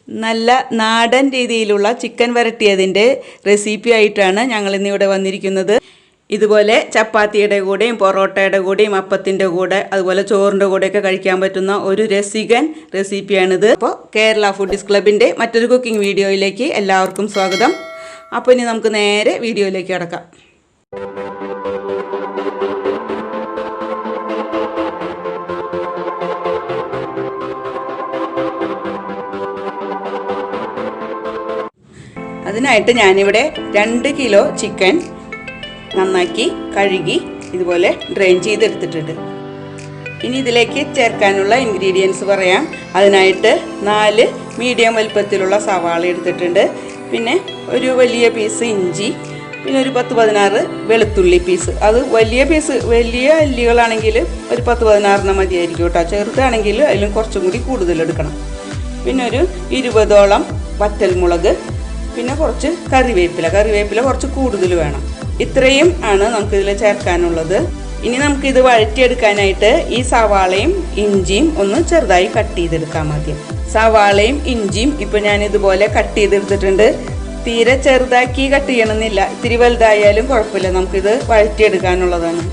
നല്ല നാടൻ രീതിയിലുള്ള ചിക്കൻ വരട്ടിയതിൻ്റെ റെസിപ്പി ആയിട്ടാണ് ഞങ്ങൾ ഇന്നിവിടെ വന്നിരിക്കുന്നത്. ഇതുപോലെ ചപ്പാത്തിയുടെ കൂടെയും പൊറോട്ടയുടെ കൂടെയും അപ്പത്തിൻ്റെ കൂടെ അതുപോലെ ചോറിൻ്റെ കൂടെയൊക്കെ കഴിക്കാൻ പറ്റുന്ന ഒരു രസികൻ റെസിപ്പിയാണിത്. അപ്പോൾ കേരള ഫുഡീസ് ക്ലബിൻ്റെ മറ്റൊരു കുക്കിംഗ് വീഡിയോയിലേക്ക് എല്ലാവർക്കും സ്വാഗതം. അപ്പോൾ ഇനി നമുക്ക് നേരെ വീഡിയോയിലേക്ക് കടക്കാം. അതിനായിട്ട് ഞാനിവിടെ 2 കിലോ ചിക്കൻ നന്നാക്കി കഴുകി ഇതുപോലെ ഡ്രെയിൻ ചെയ്തെടുത്തിട്ടുണ്ട്. ഇനി ഇതിലേക്ക് ചേർക്കാനുള്ള ഇൻഗ്രീഡിയൻസ് പറയാം. അതിനായിട്ട് 4 മീഡിയം വലുപ്പത്തിലുള്ള സവാള എടുത്തിട്ടുണ്ട്, പിന്നെ ഒരു വലിയ പീസ് ഇഞ്ചി, പിന്നെ ഒരു 10-16 വെളുത്തുള്ളി പീസ്. അത് വലിയ അല്ലികളാണെങ്കിൽ ഒരു 10-16 മതിയായിരിക്കും കേട്ടോ. ചെറുതാണെങ്കിൽ അതിലും കുറച്ചും കൂടി കൂടുതൽ എടുക്കണം. പിന്നെ ഒരു 20ഓളം വറ്റൽമുളക്, പിന്നെ കുറച്ച് കറിവേപ്പില കുറച്ച് കൂടുതൽ വേണം. ഇത്രയും ആണ് നമുക്കിതിൽ ചേർക്കാനുള്ളത്. ഇനി നമുക്കിത് വഴറ്റിയെടുക്കാനായിട്ട് ഈ സവാളയും ഇഞ്ചിയും ഒന്ന് ചെറുതായി കട്ട് ചെയ്തെടുക്കാം. ആദ്യം സവാളയും ഇഞ്ചിയും ഇപ്പം ഞാൻ ഇതുപോലെ കട്ട് ചെയ്തെടുത്തിട്ടുണ്ട്. തീരെ ചെറുതാക്കി കട്ട് ചെയ്യണമെന്നില്ല, ഇത്തിരി വലുതായാലും കുഴപ്പമില്ല. നമുക്കിത് വഴറ്റിയെടുക്കാനുള്ളതാണ്.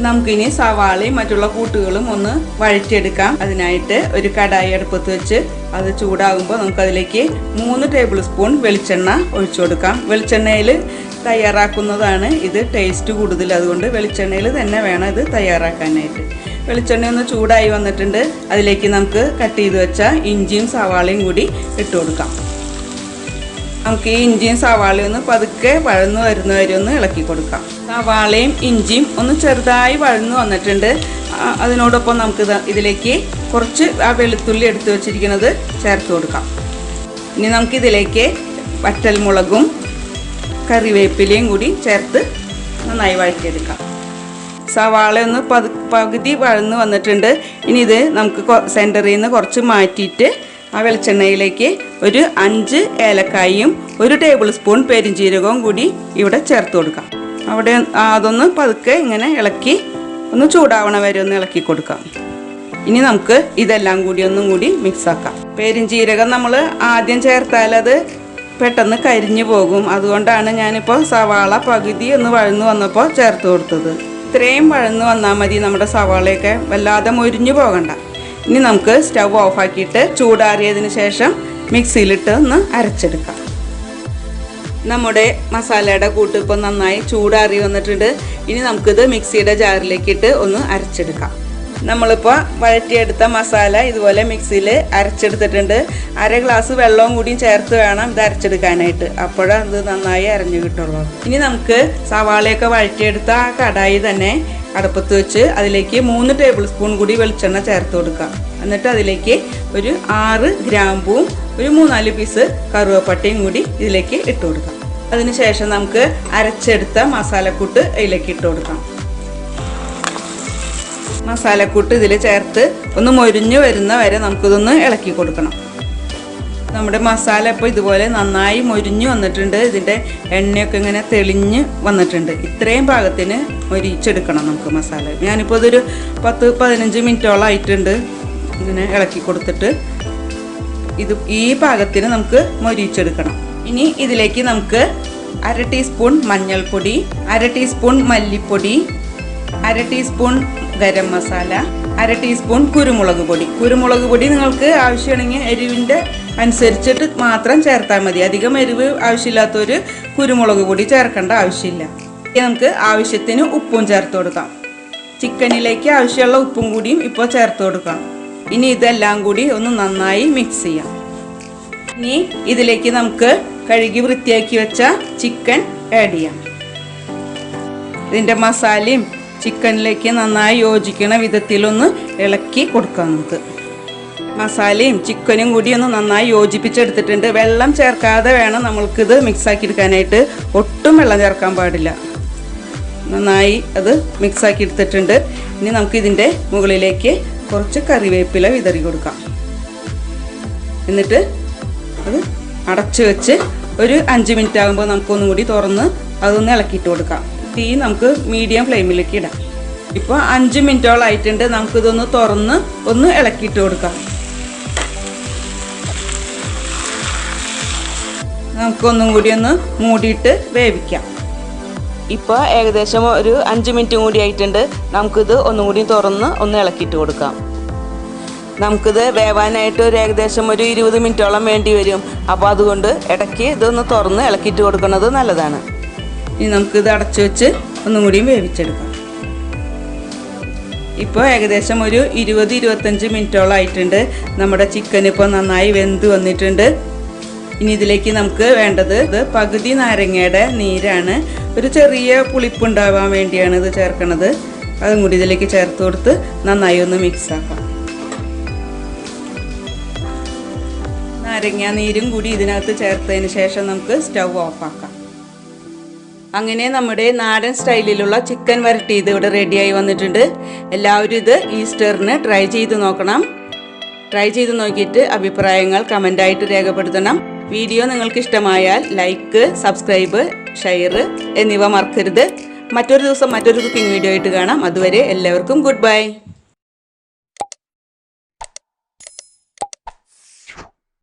നമുക്കിനി സവാളയും മറ്റുള്ള കൂട്ടുകളും ഒന്ന് വഴറ്റിയെടുക്കാം. അതിനായിട്ട് ഒരു കടായി അടുപ്പത്ത് വെച്ച് അത് ചൂടാകുമ്പോൾ നമുക്കതിലേക്ക് 3 ടേബിൾ സ്പൂൺ വെളിച്ചെണ്ണ ഒഴിച്ചു കൊടുക്കാം. വെളിച്ചെണ്ണയിൽ തയ്യാറാക്കുന്നതാണ് ഇത് ടേസ്റ്റ് കൂടുതൽ, അതുകൊണ്ട് വെളിച്ചെണ്ണയിൽ തന്നെ വേണം ഇത് തയ്യാറാക്കാനായിട്ട്. വെളിച്ചെണ്ണ ഒന്ന് ചൂടായി വന്നിട്ടുണ്ട്. അതിലേക്ക് നമുക്ക് കട്ട് ചെയ്ത് വെച്ച ഇഞ്ചിയും സവാളയും കൂടി ഇട്ട് കൊടുക്കാം. നമുക്ക് ഈ ഇഞ്ചിയും സവാളയും ഒന്ന് പതുക്കെ വഴന്നു വരുന്നവരെ ഒന്ന് ഇളക്കി കൊടുക്കാം. സവാളയും ഇഞ്ചിയും ഒന്ന് ചെറുതായി വഴന്നു വന്നിട്ടുണ്ട്. അതിനോടൊപ്പം നമുക്ക് ഇതിലേക്ക് കുറച്ച് ആ വെളുത്തുള്ളി എടുത്ത് വെച്ചിരിക്കുന്നത് ചേർത്ത് കൊടുക്കാം. ഇനി നമുക്കിതിലേക്ക് വറ്റൽമുളകും കറിവേപ്പിലയും കൂടി ചേർത്ത് നന്നായി വഴറ്റിയെടുക്കാം. സവാള ഒന്ന് പകുതി വഴന്നു വന്നിട്ടുണ്ട്. ഇനി ഇത് നമുക്ക് സെൻറ്ററിൽ നിന്ന് കുറച്ച് മാറ്റിയിട്ട് ആ വെളിച്ചെണ്ണയിലേക്ക് ഒരു 5 ഏലക്കായും 1 ടേബിൾ സ്പൂൺ പെരിഞ്ജീരകവും കൂടി ഇവിടെ ചേർത്ത് കൊടുക്കാം. അവിടെ അതൊന്ന് പതുക്കെ ഇങ്ങനെ ഇളക്കി ഒന്ന് ചൂടാവണ വരെ ഒന്ന് ഇളക്കി കൊടുക്കാം. ഇനി നമുക്ക് ഇതെല്ലാം കൂടി ഒന്നും കൂടി മിക്സാക്കാം. പെരിഞ്ജീരകം നമ്മൾ ആദ്യം ചേർത്താൽ അത് പെട്ടെന്ന് കരിഞ്ഞു പോകും. അതുകൊണ്ടാണ് ഞാനിപ്പോൾ സവാള പകുതി ഒന്ന് വഴന്നു വന്നപ്പോൾ ചേർത്ത് കൊടുത്തത്. ഇത്രയും വഴന്നു വന്നാൽ മതി. നമ്മുടെ സവാളയൊക്കെ വല്ലാതെ മൊരിഞ്ഞു പോകണ്ട. ഇനി നമുക്ക് സ്റ്റവ് ഓഫാക്കിയിട്ട് ചൂടാറിയതിന് ശേഷം മിക്സിയിലിട്ട് ഒന്ന് അരച്ചെടുക്കാം. നമ്മുടെ മസാലയുടെ കൂട്ട് ഇപ്പോൾ നന്നായി ചൂടാറി വന്നിട്ടുണ്ട്. ഇനി നമുക്കിത് മിക്സിയുടെ ജാറിലേക്കിട്ട് ഒന്ന് അരച്ചെടുക്കാം. നമ്മളിപ്പോൾ വഴറ്റിയെടുത്ത മസാല ഇതുപോലെ മിക്സിയിൽ അരച്ചെടുത്തിട്ടുണ്ട്. 1/2 ഗ്ലാസ് വെള്ളവും കൂടിയും ചേർത്ത് വേണം ഇത് അരച്ചെടുക്കാനായിട്ട്. അപ്പോഴാണ് ഇത് നന്നായി അരഞ്ഞു കിട്ടുള്ളൂ. ഇനി നമുക്ക് സവാളയൊക്കെ വഴറ്റിയെടുത്ത ആ കടായി തന്നെ അടുപ്പത്ത് വെച്ച് അതിലേക്ക് 3 ടേബിൾ സ്പൂൺ കൂടി വെളിച്ചെണ്ണ ചേർത്ത് കൊടുക്കാം. എന്നിട്ട് അതിലേക്ക് ഒരു 6 ഗ്രാമ്പൂവും ഒരു 3-4 പീസ് കറുവപ്പട്ടയും കൂടി ഇതിലേക്ക് ഇട്ട് കൊടുക്കാം. അതിനുശേഷം നമുക്ക് അരച്ചെടുത്ത മസാലക്കൂട്ട് ഇതിലേക്ക് ഇട്ട് കൊടുക്കാം. മസാലക്കൂട്ട് ഇതിൽ ചേർത്ത് ഒന്ന് മൊരിഞ്ഞു വരുന്ന വരെ നമുക്കിതൊന്ന് ഇളക്കി കൊടുക്കണം. നമ്മുടെ മസാല ഇപ്പോൾ ഇതുപോലെ നന്നായി മൊരിഞ്ഞു വന്നിട്ടുണ്ട്. ഇതിൻ്റെ എണ്ണയൊക്കെ ഇങ്ങനെ തെളിഞ്ഞ് വന്നിട്ടുണ്ട്. ഇത്രയും പാകത്തിന് മൊരിച്ചെടുക്കണം നമുക്ക് മസാല. ഞാനിപ്പോൾ ഇതൊരു 10-15 മിനിറ്റോളം ആയിട്ടുണ്ട് ഇങ്ങനെ ഇളക്കി കൊടുത്തിട്ട്. ഈ പാകത്തിന് നമുക്ക് മൊരിച്ചെടുക്കണം. ഇനി ഇതിലേക്ക് നമുക്ക് 1/2 ടീസ്പൂൺ മഞ്ഞൾപ്പൊടി, 1/2 ടീസ്പൂൺ മല്ലിപ്പൊടി, 1/2 ടീസ്പൂൺ ഗരം മസാല, 1/2 ടീസ്പൂൺ കുരുമുളക് പൊടി നിങ്ങൾക്ക് ആവശ്യമാണെങ്കിൽ എരിവിൻ്റെ അനുസരിച്ചിട്ട് മാത്രം ചേർത്താൽ മതി. അധികം എരിവ് ആവശ്യമില്ലാത്തൊരു കുരുമുളക് പൊടി ചേർക്കേണ്ട ആവശ്യമില്ല. നമുക്ക് ആവശ്യത്തിന് ഉപ്പും ചേർത്ത് കൊടുക്കാം. ചിക്കനിലേക്ക് ആവശ്യമുള്ള ഉപ്പും കൂടിയും ഇപ്പോൾ ചേർത്ത് കൊടുക്കാം. ഇനി ഇതെല്ലാം കൂടി ഒന്ന് നന്നായി മിക്സ് ചെയ്യാം. ഇനി ഇതിലേക്ക് നമുക്ക് കഴുകി വൃത്തിയാക്കി വെച്ച ചിക്കൻ ആഡ് ചെയ്യാം. ഇതിൻ്റെ മസാലയും ചിക്കനിലേക്ക് നന്നായി യോജിക്കണ വിധത്തിലൊന്ന് ഇളക്കി കൊടുക്കാം. നമുക്ക് മസാലയും ചിക്കനും കൂടി ഒന്ന് നന്നായി യോജിപ്പിച്ചെടുത്തിട്ടുണ്ട്. വെള്ളം ചേർക്കാതെ വേണം നമ്മൾക്കിത് മിക്സാക്കി എടുക്കാനായിട്ട്. ഒട്ടും വെള്ളം ചേർക്കാൻ പാടില്ല. നന്നായി അത് മിക്സാക്കി എടുത്തിട്ടുണ്ട്. ഇനി നമുക്കിതിൻ്റെ മുകളിലേക്ക് കുറച്ച് കറിവേപ്പില വിതറി കൊടുക്കാം. എന്നിട്ട് അത് അടച്ചു വെച്ച് ഒരു 5 മിനിറ്റ് ആകുമ്പോൾ നമുക്കൊന്നും കൂടി തുറന്ന് അതൊന്ന് ഇളക്കിയിട്ട് കൊടുക്കാം. തീ നമുക്ക് മീഡിയം ഫ്ലെയിമിലേക്ക് ഇടാം. ഇപ്പോൾ 5 മിനിറ്റോളം ആയിട്ടുണ്ട്. നമുക്കിതൊന്ന് തുറന്ന് ഒന്ന് ഇളക്കിയിട്ട് കൊടുക്കാം. നമുക്കൊന്നും കൂടി ഒന്ന് മൂടിയിട്ട് വേവിക്കാം. ഇപ്പോൾ ഏകദേശം ഒരു 5 മിനിറ്റ് കൂടി ആയിട്ടുണ്ട്. നമുക്കിത് ഒന്നും കൂടി തുറന്ന് ഒന്ന് ഇളക്കിയിട്ട് കൊടുക്കാം. നമുക്കിത് വേവാനായിട്ട് ഒരു ഏകദേശം ഒരു 20 മിനിറ്റോളം വേണ്ടി വരും. അപ്പോൾ അതുകൊണ്ട് ഇടയ്ക്ക് ഇതൊന്ന് തുറന്ന് ഇളക്കിയിട്ട് കൊടുക്കുന്നത് നല്ലതാണ്. ഇനി നമുക്കിത് അടച്ചു വെച്ച് ഒന്നും കൂടിയും വേവിച്ചെടുക്കാം. ഇപ്പോൾ ഏകദേശം ഒരു 20-25 മിനിറ്റോളം ആയിട്ടുണ്ട്. നമ്മുടെ ചിക്കൻ ഇപ്പോൾ നന്നായി വെന്ത് വന്നിട്ടുണ്ട്. ഇനി ഇതിലേക്ക് നമുക്ക് വേണ്ടത് പകുതി നാരങ്ങയുടെ നീരാണ്. ഒരു ചെറിയ പുളിപ്പുണ്ടാവാൻ വേണ്ടിയാണ് ഇത് ചേർക്കുന്നത്. അതും കൂടി ഇതിലേക്ക് ചേർത്ത് കൊടുത്ത് നന്നായി ഒന്ന് മിക്സ് ആക്കാം. നാരങ്ങ നീരും കൂടി ഇതിനകത്ത് ചേർത്തതിന് ശേഷം നമുക്ക് സ്റ്റൗ ഓഫാക്കാം. അങ്ങനെ നമ്മുടെ നാടൻ സ്റ്റൈലിലുള്ള ചിക്കൻ വരട്ടിയത് ഇവിടെ റെഡിയായി വന്നിട്ടുണ്ട്. എല്ലാവരും ഇത് ഈസ്റ്ററിന് ട്രൈ ചെയ്ത് നോക്കണം. ട്രൈ ചെയ്ത് നോക്കിയിട്ട് അഭിപ്രായങ്ങൾ കമൻ്റായിട്ട് രേഖപ്പെടുത്തണം. വീഡിയോ നിങ്ങൾക്ക് ഇഷ്ടമായാൽ ലൈക്ക്, സബ്സ്ക്രൈബ്, ഷെയർ എന്നിവ മറക്കരുത്. മറ്റൊരു ദിവസം മറ്റൊരു കുക്കിംഗ് വീഡിയോ ആയിട്ട് കാണാം. അതുവരെ എല്ലാവർക്കും ഗുഡ് ബൈ.